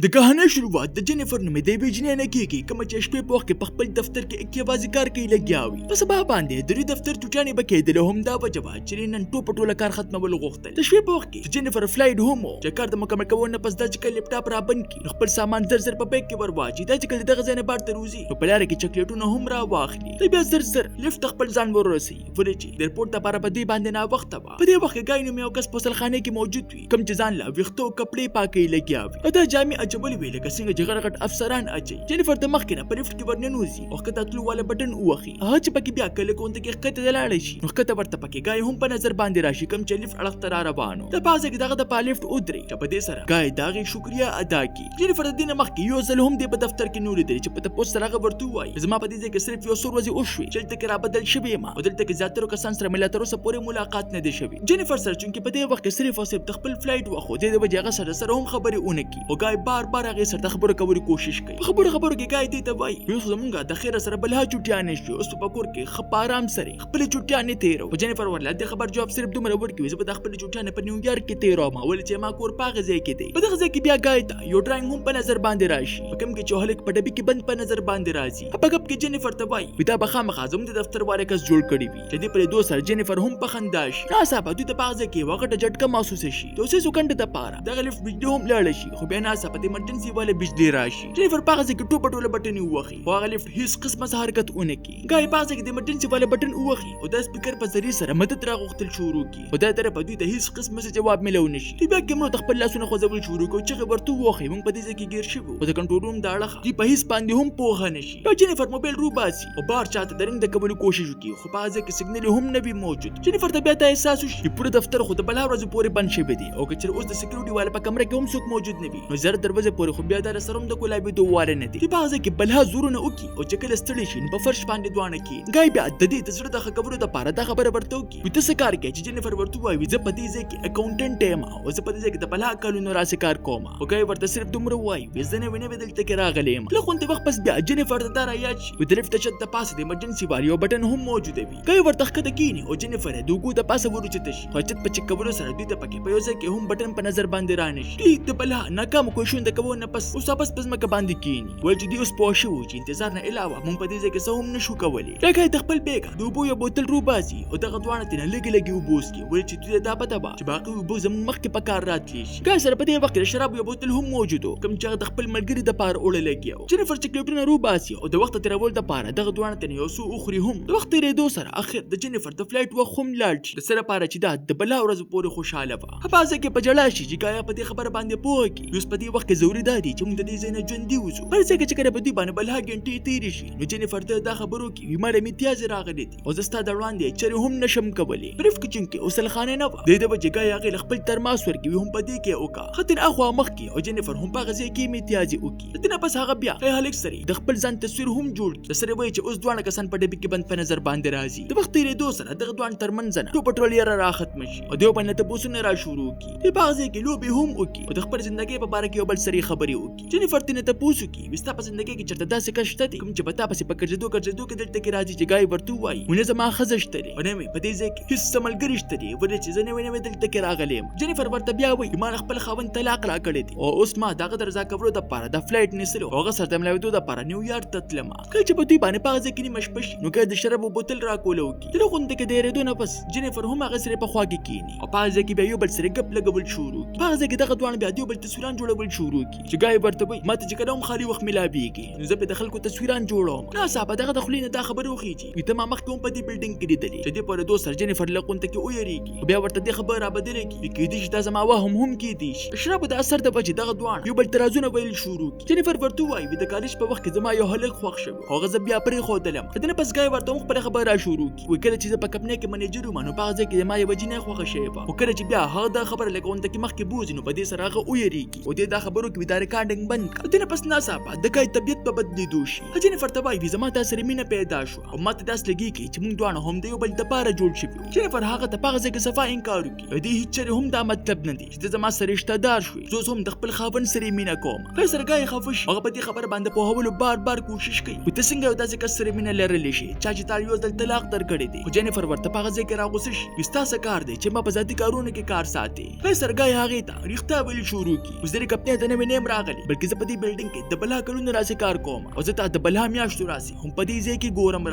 د کہانی شروعات د جینیفر نومې د یوې جنۍ نه کیږي کومه چې شپې په وخت کې په خپل دفتر کې اکیوازي کار کوي لګیا وي. په سبا باندې د دوی دفتر چوټیانې به کېدلې، همدا وجه وه چې نن ټوله کار ختمول غوښتل. د شپې په وخت کې جینیفر فلایډ هم و چې کار د مکمل کولو نه پس دا چې کله لیپټاپ را بند کړي نو خپل سامان زر په بیگ کې ور واچوي. دا چې کله دغه ځای نه بهر ته روځي نو په لاره کې چاکلیټونه هم را واخلي. دوی بیا زر لیفټ خپل ځان ورسوي ولې چې د ایرپورټ دپاره په دې باندې ناوخته وه. په دې وخت کې ګای نومې یو کس په غسلخانې کې موجود وي کوم چې ځان له ویښتو کپړې پاکوي لګیا وي او دا جامې اچولې وي لکه څنګه چې غټ افسران اچي. جینیفر د مخکې نه په لیفټ کې ورننوځي او ښکته تلو والا بټن ووهي. هغه چې پکې بیا کله کونته کې ښکته د لاړی شي نو ښکته ورته پکې ګای هم په نظر باندې راشي کوم چې لیفټ اړخ ته را روان و. د پازه کې دغه د په لیفټ ودرې چې په دې سره ګای د هغې شکریه ادا کړي. جینیفر د دې نه مخکې یو ځل هم دې په دفتر کې نه ولیدلې چې په تپوس سره هغه ورته ووایي زما په دې ځای کې صرف یو څو ورځې وشوې چې دلته کې رابدل شوې یم او دلته کې زیاترو کسان سره مې لا تر اوسه پورې ملاقات نه دی شوی. جینیفر سره چونکې په دې وخت کې صرف او صرف د خپل فلایټ وخت و دې د وجې هغه سره هم خبرې ونه کړي او ګای بار هغې سره خبرو کولو کوشش کوي. په خبرو کې ګای دې ته وایي اوس زمونږ د خیره سره بلها چوټیانې شوې، اوس په کور کې ښه په ارام سره خپلې چوټیانې تېروو. په جینیفر ورله د خبر جواب صرف دومره ورکوي زه به دا خپلې چوټیانې په نیویارک کې تېروم ولې چې ما کور په هغه ځای کې دی. په دغه ځای کې بیا ګای ته یو ډرایینګ هم په نظر باندې راشي په کوم کې چې هلک په ډبي کې بند په نظر باندې راځي. په ګپ کې جینیفر ته وایي دا به خامخا زموږ د دفتر والا کس جوړ کړی وي چې دې پر دوه سره جینیفر هم په خندا شي. ناڅاپه دوی ته په هغه ځای کې یوه غټه جټکه محسوسه شي. د اوسې سکندې دپاره دغه لیفټ بجلي هم لاړه شي خو بیا ناڅاپه د ایمرجنسي والا بجلي راشي. جینیفر په هغه ځای کې ټوله بټنې ووهي خو هغه لیفټ هېڅ قسمه حرکت ونه کړي. ګای په هغه ځای کې د ایمرجنسي والا بټن ووهي او د سپیکر په ذریعې سره مدد راغوښتل شروع کړي خو دا طرفه دوی ته هېڅ قسمه څه جواب میلو نه شي. دوی بیا کیمرو ته خپل لاسونه خوځول شروع کړي چغې ورته ووهي موږ په دې ځای کې ګیر شوي خو د کنټرول روم د اړخه دوی په هېڅ باندې هم پوهه نه شي. بیا جینیفر موبایل روباسي او بار چاته د رنګ د کولو کوشش وکړي خو په هغه ځای کې سګنل هم نه وي موجود. جینیفر ته بیا دا احساس وشي چې پوره دفتر خو د بلا ورځو پورې بند شوی دی او که چېرې اوس د سکیورټي والا په کمره کې هم څوک موجود نه وي نو زر دروازې پورې خو بیا دا راسره هم د ګلابېدو واله نه دی. دوی په هغه ځای کې بلها زورونه وکړي او چې کله ستړي شي نو په فرش باندې دواړه کښېني. ګای بیا د دې د زړه د ښه کولو دپاره دا خبره ورته وکړي وي ته څه کار کوې چې جینیفر ورته ووایي زه په دې ځای کې اکاونټنټ یم او زه په دې ځای کې د بلا کلونو راسې کار کوم او ګای ورته صرف دومره ووایي وي زه نوې دلته کې راغلی یم. لږ غونډې وخت پس بیا جینیفر ته دا رایاد شي د لیفټ د چت د پاسه د ایمرجنسي والا یو بټن هم موجوده وي. ګای ورته ښکته کښېني او جینیفر یې د اوږو د پاسه وروچته شي خو چت په چک کولو سره دوی ته پکې په یو ځای کې هم بټن په نظر باندې رانشي. دوی د بلا ناکامو کوششونو د کولو نه پس اوس واپس په ځمکه باندې کښېني ویل چې دوی اوس پوه شوي چې انتظار نه علاوه موږ په دې ځای کې څه هم نشو کولی. بیا ګای د خپل بیګه د اوبو یو بوتل روباسي او دغه دواړه ترېنه لږې اوبه وڅښي ویل چې دوی ته دا پته وه چې باقي اوبه زموږ مخکې په کار راتلی شي. ګای سره په دې وخت کې د شرابو یو بوتل هم موجود و کوم چې هغه د خپل ملګري دپاره اوړه لګیا و. جینیفر چاکلیټونه روباسي او د وخته تېرولو دپاره دغه دواړه ترېنه یو څو وخوري هم. د وخت تېرېدو سره اخر د جینیفر د فلایټ وخت هم لاړ شي د څه لپاره چې دا د بلا ورځو پورې خوشحاله وه. په هغه ځای کې په ژړا شي چې ګایا په دې خبره باندې پوه کړي. اوس په دې وخت کې ضروري دا دی چې موږ د دې ځای نه ژوندي وځو. هر ځای کې چې کله په دوی باندې بلها ګنټې تېرې شي نو جینیفر ته دا خبر وکړي وي ما امتیازې راغلی دی او زه ستا د وړاندې چرې هم نشم کولی. په لیفټ کې چونکې غسلخانې نه وه د دې د وجې ګای هغې له خپل ترماس ورکوي هم په دې کې وکړه ښه تر اخوا مخکې او جینیفر هم په هغه ځای کې امتیازې وکړي. د دې نه پس هغه بیا ښی هلک سره د خپل ځان تصویر هم جوړ کړي. د سره وایي چې اوس دواړه کسان په ډبي کې بند په نظر باندې راځي. د وخت تېرېدو سره دغه دواړه ترمنځ نه ټوپه یره راختمه شي او دوی باندې تپوسونه را شروع کړي. دوی په هغه ځای کې لوبې هم وکړي او د خپل زندګۍ په باره کې یو بل سره خبرې وکړي. جینیفر ترېنه تپوس وکړي وي ستا په زندګۍ کې چېرته داسې کس شته دی کوم چې په تا پسې په ګرځېدو کې دلته کې راځي چې ګای ورته ووایي ونه زما ښځه شته دی او نه مې په دې ځای کې هېڅ څه ملګري شته دي ولې چې زه نوې دلته کې راغلی یم. جینیفر ورته بیا وایي ما خپل خاوند طلاق راکړی دی او اوس ما د هغه د رضا کولو دپاره د فلایټ نیسلو او هغه سره د ملاوېدو دپاره نیویارک ته تلمه. کله چې په دوی باندې په هغه ځای کې نیمه شپه شي نو ګای د شرابو بوتل راکوله وکړي. د لږ غونډې کې د هېرېدو نه پس جینیفر هم هغه سره په خوا کې کښېني او په هغه ځای کې بیا یو بل سره ګپ لګول شروع کړي. په هغه ځای کې دغه دواړه بیا د یو بل تصویران جوړول شروع کړي چې ګای ورته وایي ما ته چې کله هم خالي وخت میلاویږي نو زه پرې د خلکو تصویران جوړوم. ناڅاپه دغه د خولې نه دا خبره وخیږي وي ته ما مخکې هم په دې بلډینګ کې لیدلې چې دې په اورېدو سره جینیفر له غونډه کې ویریږي او بیا ورته دې خبره رابدلې کړي کېدای شي دا زما وهم هم کېدای شي. شرابو د اثر د وجې دغه دواړه یو بل ترازونه ویل شروع کړي. جینیفر ورته وایي وي د کالج په وخت کې زما یو هلک خوښ شوی هغه زه بیا پرېښودلم. د دې نه پس ګای ورته هم خپله خبره را شروع کړي وایي کله چې زه په کمپنۍ کې منیجر وم نو په هغه ځای کې زما یوه جینۍ خوښه شوې وه خو کله چې بیا هغه دا خبره له غونډه کې مخکې بوځي نو په دې سره هغه ویریږي او دې دا خبرو کې دا ریکارډینګ بند کړه. د دې نه پس ناڅاپه د ګای طبیعت حالت په بدلیدو شي. جینیفر ته وایي زما تا سره مینه پیدا شو او ماته داس لګیږي چې موږ دواړه هم د یو بل دپاره جوړ شوي. جینیفر هغه ته په هغه ځای کې صفا انکار وکړي. د دې هیڅ چېرې هم دا مطلب نه دی چې ته زما سره رشته دار شوې، زه اوس هم د خپل خاوند سره مینه کوم. قیصرګاه خفه شي، هغه په دې خبره باندې پوهولو بار کوشش کوي ته څنګه یو داسې کس سره مینه لرلی شي چا چې تا یو ځل طلاق درکړی دی. خو جینیفر ورته په هغه ځای کې راغوسه شي ستا څه کار دی چې ما په ذاتي کارونو کې کار ساتي. قیصرګاه هغې ته رښتیا ویل شروع کړي. اوس د کپتان ته نوی نیم راغلی، بلکې زه په دې بلډینګ کې د بلا کلونو راسې کار کوم او زه تا د بلا میاشتو راسې هم په دې ځای کې ګورم.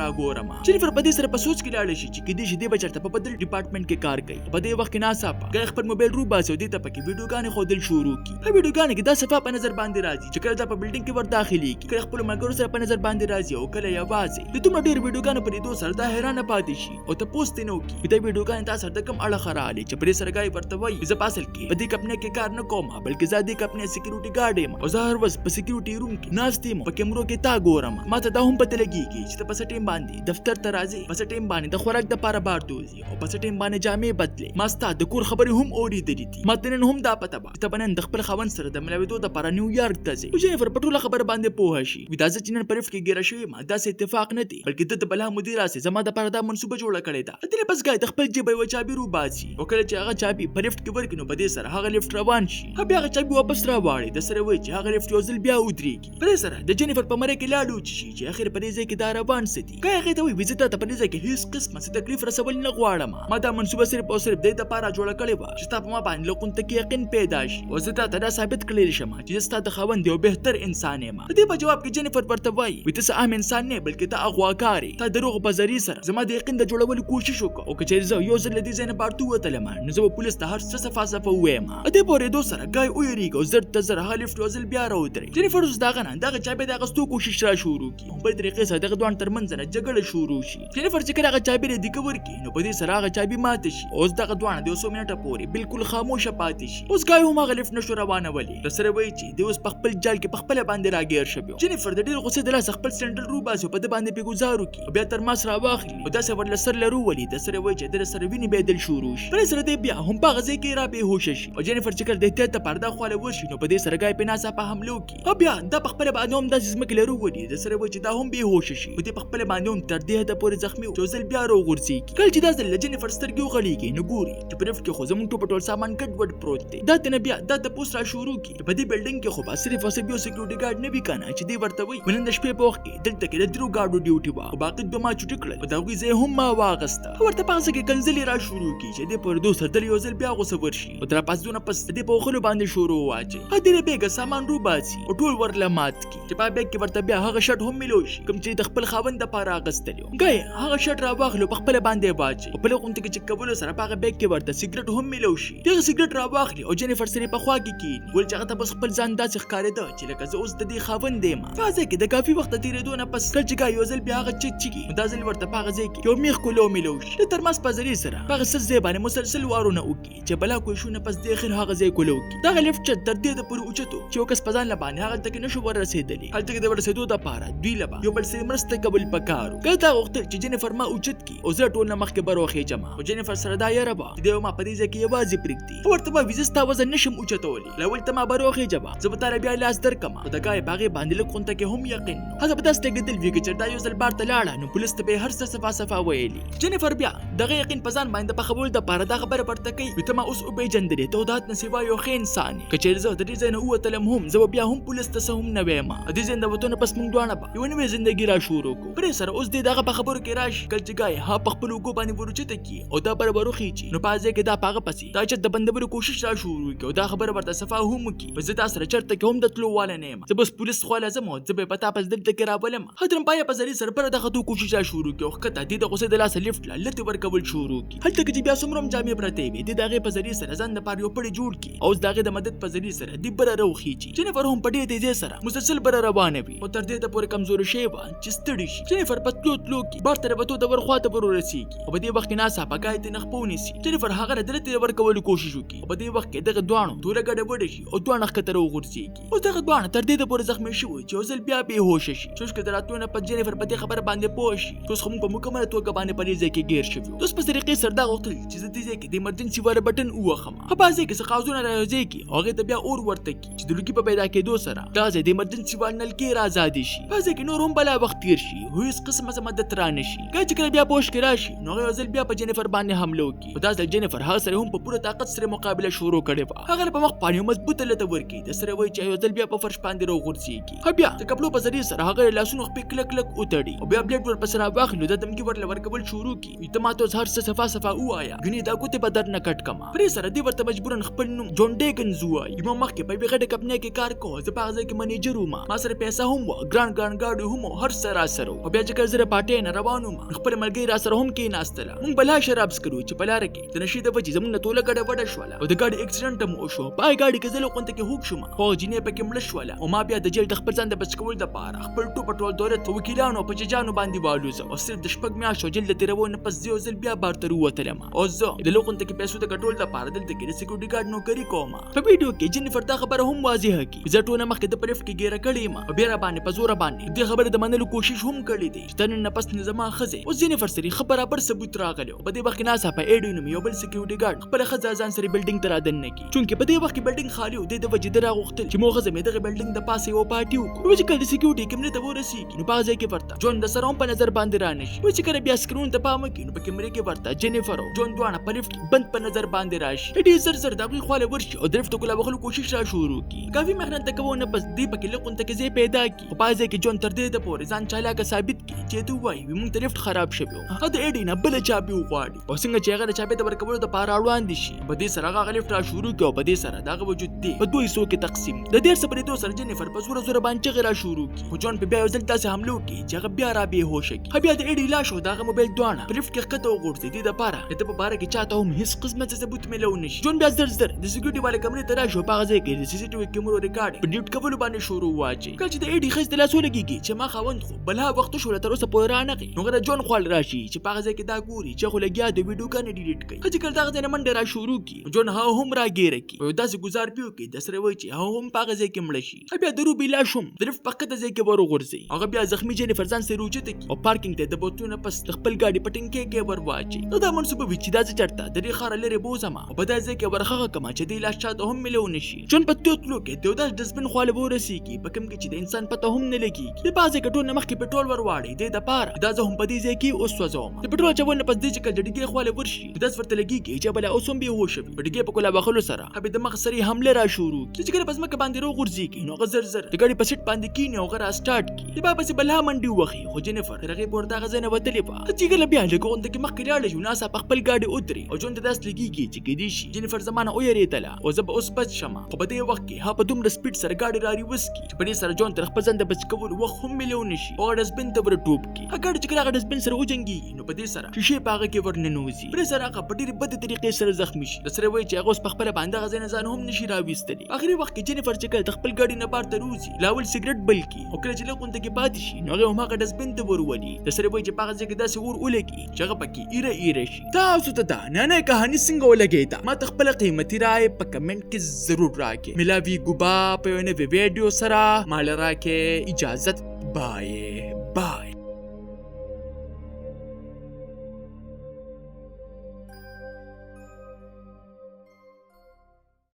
جینیفر په دې سره په سوچ کې لاړه شي چې کیدای شي دې به چېرته په بدل ډپارټمنټ کې کار کوي. په دې وخت کې ناڅاپه ګای خپل موبایل روباسي او دې ته پکې ویډیوګانې ښودل شروع کړي. په ویډیوګانو کې دا صفا په نظر باندې راځي چې کله دا په بلډینګ کې ور داخليږي، کله خپل ملګرو سره په نظر باندې راځي او کله یوازې. د دومره ډېر ویډیوګانو په لیدو سره دا حیرانه پاتې شي او تپوس ترې نه وکړي دا ویډیوګانې تا سره د کوم اړخه راغلې چې په دې سره ګای ورته وایي زه په اصل کې په دې کمپنۍ کې کار نه کوم بلکې زه دې کمپنۍ سکیورټي ګارډ یم او زه هر ورځ په سکیورټي روم کې ناست یم په کیمرو کې تا ګورم. ماته دا هم پته لګېږي چې ته په څه ټیم باندې دفتر ته راځې، په څه ټیم باندې د خوراک دپاره بار دوزي او په څه ټیم باندې جامې بدلې. ما ستا د کور خبرې هم اورېدلې دي. ماته نن هم دا پته وه چې ته به نن د خپل خاوند سره د ملاوېدو دپاره نیویارک ته ځې. جینیفر په ټوله خبره باندې پوهه شي دا زه چې نن په لفټ کې ګیره شوې یم داسې اتفاق نه دی بلکې د بلا مدیر راسې زما دپاره دا منصوبه جوړه کړې ده. ادې بس ګای د خپل جیبه یوه چابي روباسي او کله چې هغه چابي په لفټ کې ورکړي نو په دې سره هغه لفټ روان شي. بیا هغه چابي واپس راواړي د سره وایي چې هغه لفټ یو ځل بیا ودرېږي. په دې سره د جینیفر په مری کې لاړ وچ شي چې اخر په دې ځای کې دا روان څه دي. ګای هغې ته وایي زه تا ته په دې ځای کې هېڅ قسمه څه تکلیف رسول نه غواړم. ما دا منصوبه صرف او صرف دې دپاره جوړه کړې وه چې ستا په ما باندې له قنته کې یقین پیدا شي او زه تا ته دا ثابت کړلی شم چې زه ستا د خاوند یو بهتر انسان یم. د دې په جواب کې جینیفر ورته وایي ته څه عام انسان نه بلکې ته اغواکار یې. تا دروغ په ذریعې سره زما د یقین د جوړولو کوشش وکړه او که چېرې زه یو ځل له دې ځای نه بهر ووتلم نو زه به پولیس ته هر څه صفا ووایم. دې په اورېدو سره ګای ویرېږي او زر ته زر هغه لفټ یو ځل بیا راودرېد. جینیفر اوس د هغه نه دغه چابي د اخیستو کوشش را شروع کړي او بلې طریقې سره دغه دواړو ترمنځ نه جګړه شروع شي. جینیفر چې کله هغه چابي ردیکه ورکړي نو په دې سره هغه چابي ماته شي. اوس دغه دواړه د یو څو منټه پورې بالکل خاموشه پاتې شي. اوس ګای هم هغه لفټ نشو روانولی. د سره وایي چې دی اوس په خپل جال کې په خپله باندې راګیر شوی. جینیفر د ډېر غوسې د لاسه خپل سینډل روباسي او په ده باندې پرې ګزار وکړي او بیا ترماس راواخلي او داسې ورله سر له روولي. د سره وایي چې د سره وینې بهېدل شروع شي. په دې سره دی بیا هم په هغه ځای کې را بېهوشه شي او جینیفر چې کله د احتیاط دپاره دا خواله ورشي نو په دې سره ګای پرې ناڅاپه حمله وکړي او بیا دا په خپله باندې هم داسې ځمکې له روولي. د سره وایي چې دا هم بېهوشه شي او دې په خپله باندې هم تر دې حده پورې زخمي چې یو ځل بیا راوغورځېږي. کله چې دا ځل له جینیفر سترګې وغړېږي نو ګوري چې په لفټ کې خو زموږ ټوپه ټول سامان ګډوډ پروت دی. دا تنه بیا دا تپوس را شروع کړي په دې بلډینګ کې خو به صرف او صرف یو سکیورټي ګارډ نه وي که نه چې دی ورته وایي نن د شپې په وخت کې دلته کې د درو ګارډو ډیوټي وه او باقي دوه ما چوټي کړل او د هغوی ځای هم ما واخیسته. ورته په هغه ځای کې کنځلې را شروع کړي چې دې په اورېدو سره دل یو ځل بیا غوسه ورشي او تر پاسدو نه پس دې په وښلو باندې شروع واچوي. ډېرې بېګه سامان روباسي او ټول ورله مات کړي چې په بیګ کې ورته بیا هغه شرټ هم میلو شي کوم چې د خپل خاوند دپاره اخیستلی و. ګای هغه شرټ راواخلو په خپله باندې واچوي او په لږ غونډه کې چک کولو سره په هغه بیګ کې ورته سګرټ هم میلو شي. دغه سګرټ راواخلي او جینیفر سره په خوا کې کښېني ولې چې هغه ته بس خپل ځان داسې ښکارېده چې لکه زه اوس د دې خاوند یم. په هغه ځای کې د کافي وخته تېرېدو نه پس کله چې ګای یو ځل بیا هغه چک چکي نو دا ځل ورته په هغه ځای کې یو میخ کولو میلو شي. د ترماس په ذریعې سره په هغه سر ځای باندې مسلسل وارونه وکړي چې بلا کوی شو نه پس د اخر هغه ځای کولو وکړي. دغه لفټ چې تر دې د پورې اوچتو چې یو کس په ځان له باندې هغلته کې نشو ورسېدلی. هلته کې د ورسېدو دپاره دوی له به یو بل سره مرسته کول پکار و. کله دا غوښتل چې جینیفر ما اوچت کړي او زه ټول نه مخکې بر وخېجم خو جینیفر سره دا یاره وه چې دی ما په دې ځای کې یوازې پرېږدي. ورته به وایي زه ستا وزن نشم اوچتولی لاول ته ما بر وخېجم زه به تاله بیا لاس درکړم خو د ګای په هغې باندې لږ غونته کې هم یقین نو هغه به داسې لګېدل وي که چېرته یو ځل بار ته لاړه نو پولیس ته به یې هر څه صفا ویلي. جینیفر بیا دغه یقین په ځان باندې پخولو دپاره دا خبره ورته کوي ته ما اوس وپېژندلې ته د هات نه سوا یو ښه انسان یې. که چېرې زه د دې ځای نه ووتلم هم زه به بیا هم پولیس ته څه هم نه ویم. د دې ځای نه وتو نه پس موږ دواړه به یوه نوې زندګي را شروع کړو. پرې سره اوس دې دغه په خبرو کې راشي کله چې ګای هغه په خپلو اوږو باندې ور اوچته کړي او دا بره ور وخېچي نو په هغه ځای کې دا په هغه پسې دا چت د بندولو کوشش را شروع کړي او دا خبره ورته صفا هم وکړي زه تا سره چېرته کې هم د تلو واله نه یم. زه بس پولیس خواله ځم او زه به یې په تا پس دلته کې راولم. حترمپایه په ذریعې سره بره د ختو کوشش را شروع کړي او ښکته دې د غوسې د لاسه لفټ له لتې ورکول شروع کړي. هلته کې چې بیا څومره هم جامې پرتې وې دې د هغې په ذریعې سره ځان دپاره یو پړی جوړ کړي او اوس د هغې د مدد په ذریعې سره دې بره راوخېچي. جینیفر هم په ډېرې تیزۍ سره مسلسل بره روانه وي او تر دې ته پورې کمزورې شوې وه چې ستړې شي. جینیفر په تلو تلو کې بار ته ربتو د ور خواته ور ورسېږي او په دې وخت کې ناڅاپه ګای ته نخ په ونیسي. جینیفر هغه له دلته ورکولو کوشش وکړي او په دې وخت کې دغه دواړو توره ګډوډه شي او دواړه ښکته راوغورځېږي. اوس دغه دواړه تر دې د پورې زخمي شوي چې یو ځل بیا بېهوشه شي. چې اوس که د راتلو نه پس جینیفر په دې خبره باندې پوه شي چې اوس خو موږ په مکمله توګه باندې په دې ځای کې ګیر شوي یو. اوس په طریقې سره دا غوښتل چې زه دې ځای کې د ایمرجنسي والا بټن ووهم. په ځای کې څه قازونه رايوځای کړي او هغې ته بیا اور ورته کړي چې د لوګي په پیدا کېدو سره دا ځای د ایمرجنسي وال نلکې را آزاد شي پزې کې نور هم بلا وخت تیر شي هیڅ قسمه مدد را نشي کله چې بیا پوښ کې راشي نو هغه ځل بیا په جینیفر باندې حمله وکړي او دا ځل جینیفر هغه سره هم په پوره طاقت سره مقابله شروع کړې و هغه په مخ باندې مضبوطه لته ورکی د سره وای چې یو ځل بیا په فرش باندې راغورځيږي بیا د کپلو په ذریعہ سره هغه لاسونو خپل کلک کلک وتړي او بیا بلیډ ور پسره واخلو د دمکی ورل ورکول شروع کی ته ماته هر څه صفه صفه وایا غنی دا کوته په در نه کټ کما پرې سره دی ورته مجبورن خپل نوم جون ډیګنز وای یم مخکې په بیغه کمپنۍ کې کار کوه زه په ځای کې منیجر وم ما سره پیسې هم و ګران گاډي هم هر سره سره او بیا چې زره پټې نه روانو ما خپل ملګری را سره هم کې ناستله مونږ بلا شراب سکرو چې بلار کې د نشي د وجې زمونږ ټوله ګډه وډه شواله او د ګاډي اکسیډنټ هم وشو پای ګاډي کې زله قونته کې هوښ شوم خو جنې پکې مړ شواله او ما بیا د جیل د خپل ځان د بچ کول د پاره خپل ټوپټول دولت وکیلانو په ججانو باندې والوزه او صرف د شپږ میاشتو جیل د تیرو نه پس یو ځل بیا بارتر وتلم او زه د لوقونته کې پیسو د ګټول د پاره دلته کې د سکیورټي ګارد نوکری کوم په ویډیو کې جنیفر دا خبره هم واضحه کی زه ټول مخکې د پلیف کې ګیره کړې ما او بیا را باندې په زور باندې د خبره د منلو کوشش هم کړې دي چې تنن پس نظام خزه او جنیفر سری خبره پر ثبوت راغلو په دې وخت کې ناسا په ایډو یو بل سکیورټي ګارد خپل خزه ځان سری بلډینګ ته را دننه کی چونکه په دې وخت کې بلډینګ خالی و د وجې د راغختل چې موږ زمې دغه بلډینګ د پاسه یو پارټي وکړو چې کله سکیورټي کیمرې ته ورسیږي نو په ځای کې ورته جون د سره په نظر باندې را نشي چې کله بیا سکرین ته پام وکړي نو په کیمرې کې ورته جنیفر او جون دوانه په لیفټ کې بند په نظر باندې راشي ډېر زر دغه خواله ورشي او درفت کوله بخلو کوشش را شروع کی کافي مهنت کوونه پس دی په کې لقون ته کې پیدا کی په ځای کې جون تر دې د پورې ځان چالاکه ثابت کی چې دوی وایي موږ ته لیفټ خراب شوی او د ایډی نه بل چابي وغواړي او څنګه چې هغه د چابي د ورکولو د پاره روان دي شي په دې سره هغه لیفټ را شروع کی او په دې سره دغه وجود دی په دوی سو کې تقسیم د ډېر څه پرې دوه سره جنیفر په زور باندې غیر شروع کی خو جون په بیا ځل تاسو حمله وکړي چې هغه بیا را به هوش کی بیا د ایډی لاش او دغه موبایل دوانه په لیفټ کې کته وغورځي د پاره د په باره کې چاته هم هیڅ قسمه څه ثبوت ملو نشي جون بیا زر د سکیورټي والے کمرې ته راشو په ځای کې د سی سی ټي وي کیمرو ریکارډ په ډیوټ کول باندې شروع واچي کله چې د ایډی خځ د لاسو لګيږي چې ما خاوند خو بلها وخت شو تر اوسه پوره نه غي نو غره جون خپل راشي چې په ځای کې دا ګوري چې خو لګیا د ویډیو کنه ډیلیټ کړي چې کله دا ځنه منډه را شروع کی جون ها هم را ګیره کی او داسې گزار پیو کې د سره وای چې هم په ځای کې مړ شي بیا درو بلا شوم درف پکې د ځای کې ورو غورځي هغه بیا زخمی جنیفر ځان سره روچته کی او پارکینګ ته د بوتونه پس خپل ګاډي پټینګ کې ور واچي نو دا منسوبه وی چې دا چرته د ری خار لري بوزما او په داسې کې ورخه کما چې د لاش چاته هم ملو نشي جون په توتلو کې د داس دسبن خاله ورسي کی په کوم کې چې د انسان پته هم نه لګي د بازه کټو نه مخ کې پټرول ور واړي د پاره دا زه هم په دې ځای کې اوس وځم د پټرول چول نه پس دې چې کله ډیګي خاله ورشي د داس ورته لګي چې بل اوسم به هوش په ډیګي په کوله بخلو سره هبه د مخ سری حمله را شروع چې کله پس مکه باندې رو غورځي کی نو غزر د ګاډي په سیټ باندې کینی او غره سٹارټ کی د بابا سي بلها منډي وخی خو جنیفر رغي پورته غزنه وتلې په چې کله بیا لګون د مخ کې لاړ شو ناسا په خپل ګاډي ودري او جون د داس لګيږي چې کېدی شي جنیفر زمانه او یریتله او زب اوس بچ شمه خو په دې وخت کې ها په دومره سپیډ سره ګاډي راري وسکی چې په دې سره جون تر خپل ځان د بچ کول وخت هم مليون شي او دسبن ته ور ټوب کی هغه چې کله دسبن سره وجنګي نو په دې سره شیشه پاغه کې ورننوزي پر سره هغه په ډېر بد طریقې سره زخمی شي سره وای چې هغه اوس په خپل باندې غزنه ځان هم نشي راويستلی اخري وخت کې جنیفر چې کله خپل ګاډي نه بار ته روزي لاول سیګریټ بلکی او کله چې لکونته کې پاتې شي نو هغه دسبن ته ورولي سره وای چې پاغه ځکه داسې ور ولګي چې هغه پکې ایره شي تاسو ته دا نه کہانی څنګه ولګیدا ما خپل قیمتي رائے په کمنټ کې ضرور راکې ملاوي ګوبا په یو نوې ویډیو سره مال راکې اجازه بای